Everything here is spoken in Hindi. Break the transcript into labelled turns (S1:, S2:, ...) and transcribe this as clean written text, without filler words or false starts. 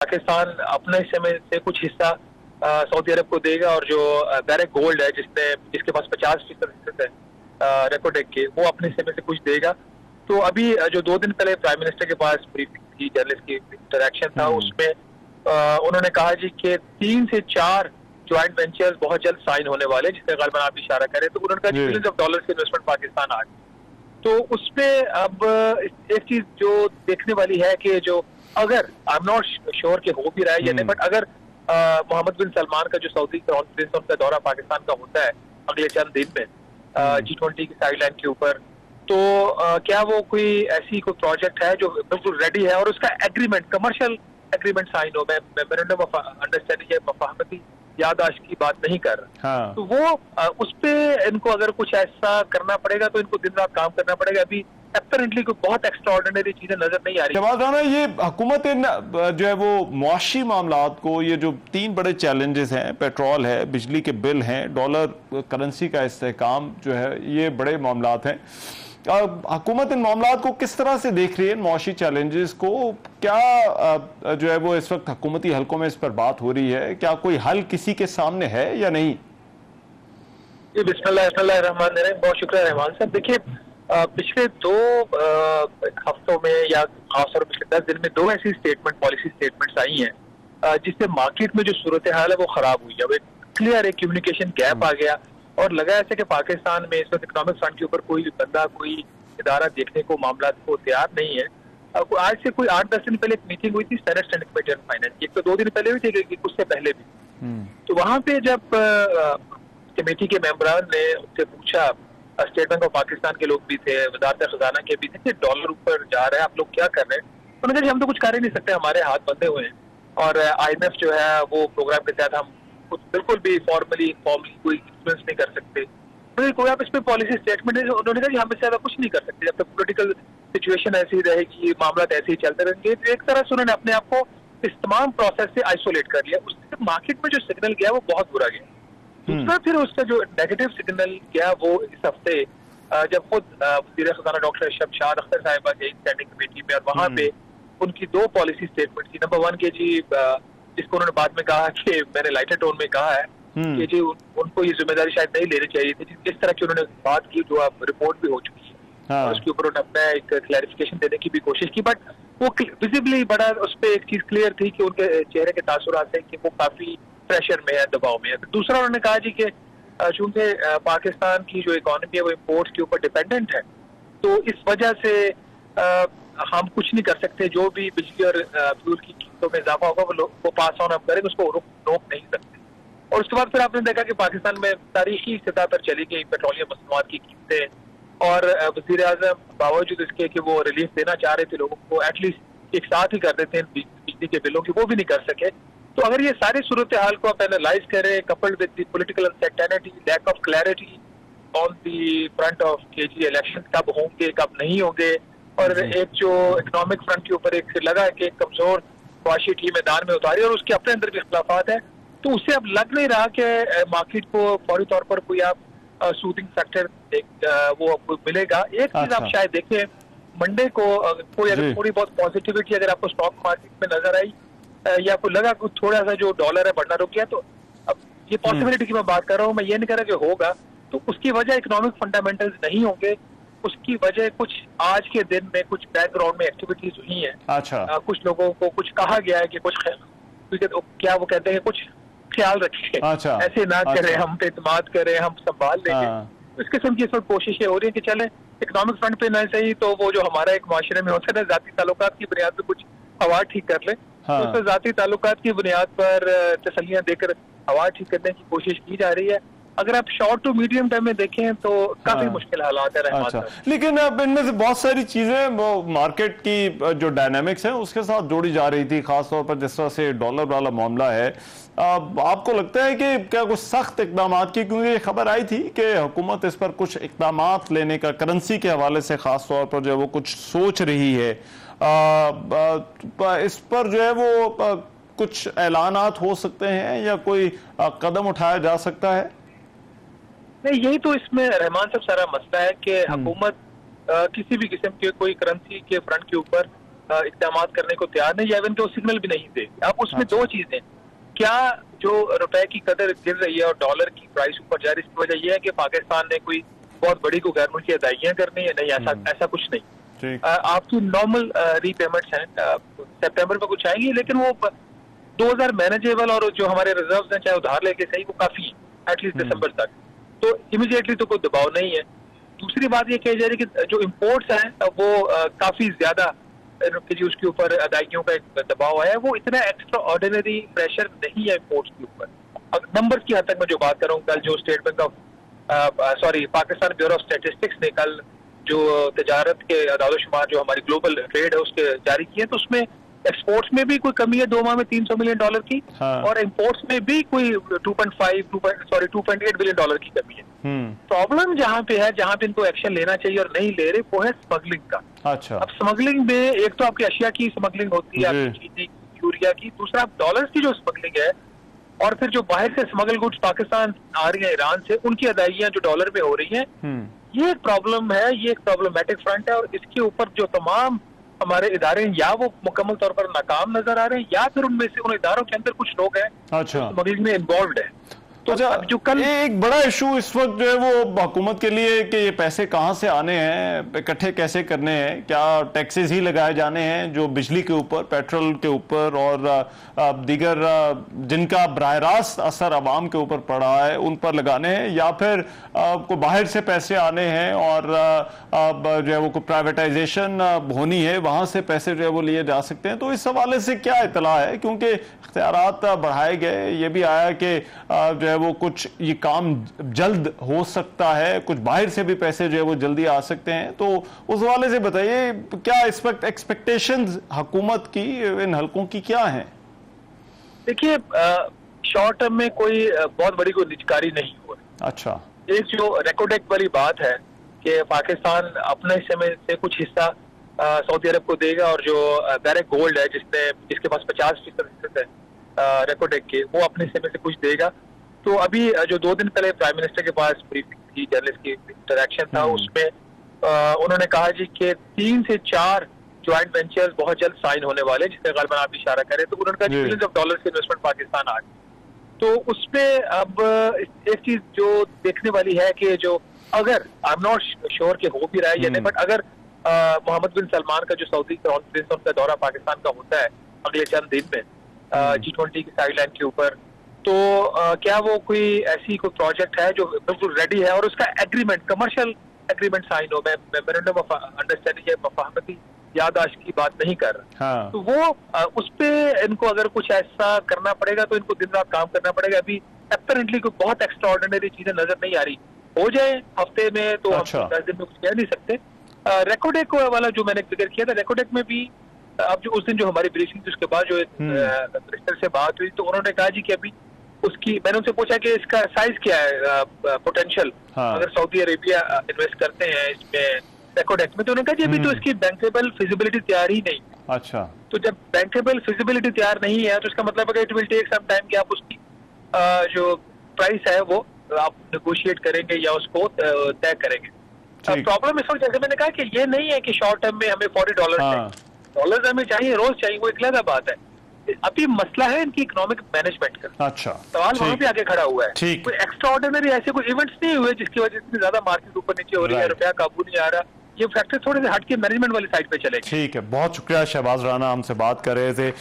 S1: पाकिस्तान अपने हिस्से में से कुछ हिस्सा सऊदी अरब को देगा और जो डायरेक्ट गोल्ड है जिसके पास 50% है रेकोडेक के, वो अपने हिस्से में से कुछ देगा। तो अभी जो 2 दिन पहले प्राइम मिनिस्टर के पास ब्रीफिंग थी, जर्नलिस्ट की इंटरेक्शन था, उसमें उन्होंने कहा जी कि 3 से 4 ज्वाइंट वेंचर्स बहुत जल्द साइन होने वाले, जिससे गलबन आप इशारा करें, तो उन्होंने कहा बिलियंस ऑफ डॉलर्स की इन्वेस्टमेंट पाकिस्तान आ गई। तो उसमें अब एक चीज जो देखने वाली है कि जो अगर आई एम नॉट श्योर कि हो भी रहा है या नहीं, बट अगर मोहम्मद बिन सलमान का जो सऊदी क्राउन प्रिंस उनका दौरा पाकिस्तान का होता है अगले चंद दिन में G20 की साइडलाइन के ऊपर, तो क्या वो कोई ऐसी कोई प्रोजेक्ट है जो बिल्कुल रेडी है और उसका एग्रीमेंट, कमर्शियल एग्रीमेंट साइन हो। मैं मेमोरेंडम ऑफ अंडरस्टैंडिंग या मफाहमती याददाश्त की बात नहीं कर रहा। हाँ। तो वो उस पे इनको अगर कुछ ऐसा करना पड़ेगा तो इनको दिन रात काम करना पड़ेगा। अभी एपरेंटली कोई बहुत एक्स्ट्राऑर्डिनरी चीजें नजर नहीं आ रही।
S2: शहबाज राना, ये हुकूमत जो है वो मुआशी मामलात को, ये जो 3 बड़े चैलेंजेस हैं, पेट्रोल है, बिजली के बिल हैं, डॉलर करेंसी का इस्तेहकाम जो है, ये बड़े मामलात हैं। हुकूमत इन मामलात को किस तरह से देख रही है, मुआशी चैलेंजेस को? क्या जो है वो इस वक्त हुकूमती हलकों में इस पर बात हो रही है? क्या कोई हल किसी के सामने है या नहीं?
S1: बिस्मिल्लाहिर्रहमानिर्रहीम। बहुत शुक्रिया रहमान साहब। देखिए, पिछले 2 हफ्तों में या खासतौर पिछले 10 दिन में 2 ऐसी स्टेटमेंट, पॉलिसी स्टेटमेंट्स आई हैं जिससे मार्केट में जो सूरत हाल है वो खराब हुई है। अब एक कम्युनिकेशन गैप आ गया और लगा ऐसे कि पाकिस्तान में इस वक्त इकोनॉमिक फ्रंट के ऊपर कोई बंदा, कोई इदारा देखने को मामला को तैयार नहीं है। आज से कोई 8-10 दिन पहले एक मीटिंग हुई थी senate standing committee on finance, एक तो 2 दिन पहले भी थी, उससे पहले भी। तो वहां पे जब कमेटी के मेंबरान ने उससे पूछा, स्टेट बैंक ऑफ पाकिस्तान के लोग भी थे, वजारत खजाना के भी थे, कि डॉलर ऊपर जा रहा है, आप लोग क्या कर रहे हैं? उन्होंने कहा हम तो कुछ कर ही नहीं सकते, हमारे हाथ बंधे हुए हैं और IMF जो है वो प्रोग्राम के तहत हम कुछ बिल्कुल भी फॉर्मली इनफॉर्मली कोई इन्फ्लुएंस नहीं कर सकते। तो कोई आप इस पर पॉलिसी स्टेटमेंट है, उन्होंने कहा हम इससे ज्यादा कुछ नहीं कर सकते जब तक पॉलिटिकल सिचुएशन ऐसी रहेगी, मामला ऐसे ही चलते रहेंगे। तो एक तरह से उन्होंने अपने आप को इस तमाम प्रोसेस से आइसोलेट कर लिया। उससे मार्केट में जो सिग्नल गया वो बहुत बुरा गया। दूसरा फिर उसका जो नेगेटिव सिग्नल गया वो इस हफ्ते जब खुद वज़ीर खजाना डॉक्टर शमशाद अख्तर साहिबा गई स्टैंडिंग कमेटी में और वहां पे उनकी 2 पॉलिसी स्टेटमेंट थी। नंबर 1 के जी, जिसको उन्होंने बाद में कहा कि मैंने लाइटर टोन में कहा है कि जी उनको ये जिम्मेदारी शायद नहीं लेनी चाहिए थी, जिस तरह की उन्होंने बात की जो अब रिपोर्ट भी हो चुकी है। हाँ। और उसके ऊपर उन्होंने अपना एक क्लैरिफिकेशन देने की भी कोशिश की, बट वो विजिबली बड़ा उस पर एक चीज क्लियर थी कि उनके चेहरे के तासुरात है कि वो काफी प्रेशर में है, दबाव में है। दूसरा उन्होंने कहा जी कि चूंकि पाकिस्तान की जो इकोनॉमी है वो इम्पोर्ट्स के ऊपर डिपेंडेंट है, तो इस वजह से हम कुछ नहीं कर सकते। जो भी बिजली और फ्यूल की कीमतों में इजाफा होगा वो पास ऑन हम करेंगे, उसको रोक नहीं सकते। और उसके बाद फिर आपने देखा कि पाकिस्तान में तारीखी सतह पर चली गई पेट्रोलियम मसनूआत की कीमतें और वज़ीर आज़म बावजूद इसके कि वो रिलीफ देना चाह रहे थे लोगों को, एटलीस्ट एक साथ ही कर देते हैं बिजली के बिलों की, वो भी नहीं कर सके। तो अगर ये सारी सूरत हाल को आप एनालाइज करें, coupled with the political uncertainty, lack of clarity on the front of KG election, कब होंगे कब नहीं होंगे, और एक जो इकोनॉमिक फ्रंट के ऊपर एक लगा है कि एक कमजोर मुआशी टीम मैदान में उतारी और उसके अपने अंदर भी इख्तिलाफात है, तो उससे अब लग नहीं रहा कि मार्केट को फौरी तौर पर कोई आप सूदिंग फैक्टर वो मिलेगा। एक चीज आप शायद देखें, मंडे को कोई अगर थोड़ी बहुत पॉजिटिविटी अगर आपको स्टॉक मार्केट में नजर आई या आपको लगा कुछ थोड़ा सा जो डॉलर है बढ़ना रुक गया, तो अब ये पॉसिबिलिटी की मैं बात कर रहा हूँ, मैं ये नहीं कह रहा कि होगा, तो उसकी वजह इकोनॉमिक फंडामेंटल्स नहीं होंगे, उसकी वजह कुछ आज के दिन में कुछ बैकग्राउंड में एक्टिविटीज हुई हैं। अच्छा। कुछ लोगों को कुछ कहा गया है कि कुछ क्या वो कहते हैं कुछ ख्याल रखिए, अच्छा, ऐसे ना करें, हम पे इत्मीनान करें, हम संभाल लेंगे। इस किस्म की इस वक्त कोशिशें हो रही है कि चले इकोनॉमिक फ्रंट पे नहीं सही तो वो जो हमारा एक माशरे में होता है ना, जाती ताल्लुकात की बुनियाद पर कुछ हवा ठीक कर ले। हाँ। तो जाती ताल्लुकात की बुनियाद पर तसल्लियां देकर हवा ठीक करने की कोशिश की जा रही है। अगर आप शॉर्ट टू मीडियम टर्म में देखें तो काफी मुश्किल हालात है। अच्छा।
S2: लेकिन अब इनमें से बहुत सारी चीजें वो मार्केट की जो डायनामिक्स है उसके साथ जोड़ी जा रही थी, खासतौर पर जिस तरह से डॉलर वाला मामला है। आपको लगता है कि क्या कुछ सख्त इकदाम की, क्योंकि ये खबर आई थी कि हुकूमत इस पर कुछ इकदाम लेने का करेंसी के हवाले से खासतौर पर जो है वो कुछ सोच रही है, इस पर जो है वो कुछ ऐलानात हो सकते हैं या कोई कदम उठाया जा सकता है?
S1: नहीं, यही तो इसमें रहमान साहब सारा मसला है कि हुकूमत किसी भी किस्म के कोई करेंसी के फ्रंट के ऊपर इकदाम करने को तैयार नहीं, या इवन के वो सिग्नल भी नहीं दे। अब उसमें दो चीजें, क्या जो रुपए की कदर गिर रही है और डॉलर की प्राइस ऊपर जा रही है, इसकी वजह यह है कि पाकिस्तान ने कोई बहुत बड़ी को गैर मुल्की अदायगियां करनी है? नहीं, ऐसा कुछ नहीं। आपकी नॉर्मल रीपेमेंट्स हैं, सितंबर में कुछ आएंगी, लेकिन वो 2000 मैनेजेबल, और जो हमारे रिजर्व्स हैं चाहे उधार लेके सही, वो काफी है एटलीस्ट दिसंबर तक, तो इमीडिएटली तो कोई दबाव नहीं है। दूसरी बात ये कही जा रही है कि जो इम्पोर्ट्स हैं वो काफी ज्यादा जी उसके ऊपर अदायगियों का एक दबाव आया है, वो इतना एक्स्ट्रा ऑर्डिनरी प्रेशर नहीं है इम्पोर्ट्स के ऊपर। अब नंबर की हद तक मैं जो बात कर रहा हूँ, कल जो state bank of Pakistan bureau of statistics ने कल जो तजारत के आदाद-ओ-शुमार जो हमारी ग्लोबल ट्रेड है उसके जारी किए, तो उसमें एक्सपोर्ट्स में भी कोई कमी है 2 माह में $300 मिलियन की, और इम्पोर्ट्स में भी कोई 2.8 बिलियन डॉलर की कमी है। प्रॉब्लम जहाँ पे है, जहाँ पे इनको एक्शन लेना चाहिए और नहीं ले रहे, वो है स्मगलिंग का।
S2: अच्छा, अब
S1: स्मगलिंग में एक तो आपकी अशिया की स्मगलिंग होती है, आपकी चीनी, यूरिया की, दूसरा डॉलर्स की जो स्मगलिंग है, और फिर जो बाहर से स्मगल गुड्स पाकिस्तान आ रही है ईरान से, उनकी अदायगियां जो डॉलर में हो रही हैं, ये एक प्रॉब्लम है, ये एक प्रॉब्लमेटिक फ्रंट है, और इसके ऊपर जो तमाम हमारे इदारे या वो मुकम्मल तौर पर नाकाम नजर आ रहे हैं, या फिर उनमें से उन इदारों के अंदर कुछ लोग हैं स्मगलिंग में इन्वॉल्व है।
S2: तो जो कल एक बड़ा इशू इस वक्त जो है वो हुकूमत के लिए कि ये पैसे कहाँ से आने हैं, इकट्ठे कैसे करने हैं, क्या टैक्सेस ही लगाए जाने हैं जो बिजली के ऊपर, पेट्रोल के ऊपर और दीगर जिनका बराह रास्त असर आवाम के ऊपर पड़ा है उन पर लगाने हैं, या फिर को बाहर से पैसे आने हैं और जो है वो प्राइवेटाइजेशन होनी है, वहाँ से पैसे जो है वो लिए जा सकते हैं। तो इस हवाले से क्या इतला है, क्योंकि इख्तियारात बढ़ाए गए, ये भी आया कि जो है वो कुछ ये काम जल्द हो सकता है, कुछ बाहर से भी पैसे जो है वो जल्दी आ सकते हैं, तो उस हवाले से बताइए क्या इस वक्त एक्सपेक्टेशंस हुकूमत की इन हलकों की क्या हैं?
S1: देखिए, शॉर्ट टर्म में कोई बहुत बड़ी कोई निजकारी नहीं हो रही।
S2: अच्छा,
S1: एक जो रेकोडेक वाली बात है कि पाकिस्तान अपने हिस्से में से कुछ हिस्सा सऊदी अरब को देगा, और जो डायरेक्ट गोल्ड है जिसके पास 50% है रेकोडेक के, वो अपने हिस्से में से कुछ देगा। तो अभी जो 2 दिन पहले प्राइम मिनिस्टर के पास ब्रीफिंग थी, जर्नलिस्ट की इंटरेक्शन था, उसमें उन्होंने कहा जी कि 3 से 4 ज्वाइंट वेंचर्स बहुत जल्द साइन होने वाले, जिससे गलबन आप इशारा करें, तो उन्होंने कहा बिलियंस ऑफ डॉलर्स की इन्वेस्टमेंट पाकिस्तान आ गई। तो उसमें अब एक चीज जो देखने वाली है कि जो अगर आई एम नॉट श्योर कि हो भी रहा है या नहीं, बट अगर मोहम्मद बिन सलमान का जो सऊदी क्राउन प्रिंस उनका दौरा पाकिस्तान का होता है अगले चंद दिन में G20 की साइडलाइन के ऊपर, तो क्या वो कोई ऐसी कोई प्रोजेक्ट है जो बिल्कुल रेडी है और उसका एग्रीमेंट, कमर्शियल एग्रीमेंट साइन हो? मैं मेमोरेंडम ऑफ अंडरस्टैंडिंग या मफाहमती याददाश्त की बात नहीं कर रहा। तो वो उस पे इनको अगर कुछ ऐसा करना पड़ेगा तो इनको दिन रात काम करना पड़ेगा। अभी अपरेंटली कोई बहुत एक्स्ट्रा ऑर्डिनरी चीजें नजर नहीं आ रही, हो जाए हफ्ते में तो हम 10 दिन में कुछ कह नहीं सकते। रेकोडेक वाला जो मैंने जिक्र किया था, रेकोडेक में भी अब जो उस दिन जो हमारी ब्रीफिंग थी उसके बाद जो मिनिस्टर से बात हुई, तो उन्होंने कहा जी कि अभी उसकी, मैंने उनसे पूछा कि इसका साइज क्या है पोटेंशियल, अगर सऊदी अरेबिया इन्वेस्ट करते हैं इसमें रेकोडेक में, तो उन्होंने कहा जी अभी तो इसकी बैंकेबल फिजिबिलिटी तैयार ही नहीं।
S2: अच्छा, तो
S1: जब बैंकेबल फिजिबिलिटी तैयार नहीं है तो इसका मतलब है कि it will take some time कि आप उसकी जो प्राइस है वो आप नेगोशिएट करेंगे या उसको तय करेंगे। प्रॉब्लम इस वक्त जैसे मैंने कहा कि ये नहीं है कि शॉर्ट टर्म में हमें $40 डॉलर हमें चाहिए, रोज चाहिए, वो एक अलग बात है। अभी मसला है इनकी इकोनॉमिक मैनेजमेंट का।
S2: अच्छा,
S1: सवाल वहां पे आगे खड़ा हुआ है। कोई एक्स्ट्रा ऑर्डिनरी ऐसे कोई इवेंट्स नहीं हुए जिसकी वजह से ज्यादा मार्केट ऊपर नीचे हो रही है, रुपया काबू नहीं आ रहा, ये फैक्टर थोड़े से हट के मैनेजमेंट वाली साइड पे चले।
S2: ठीक है, बहुत शुक्रिया। शहबाज राना हमसे बात कर रहे थे।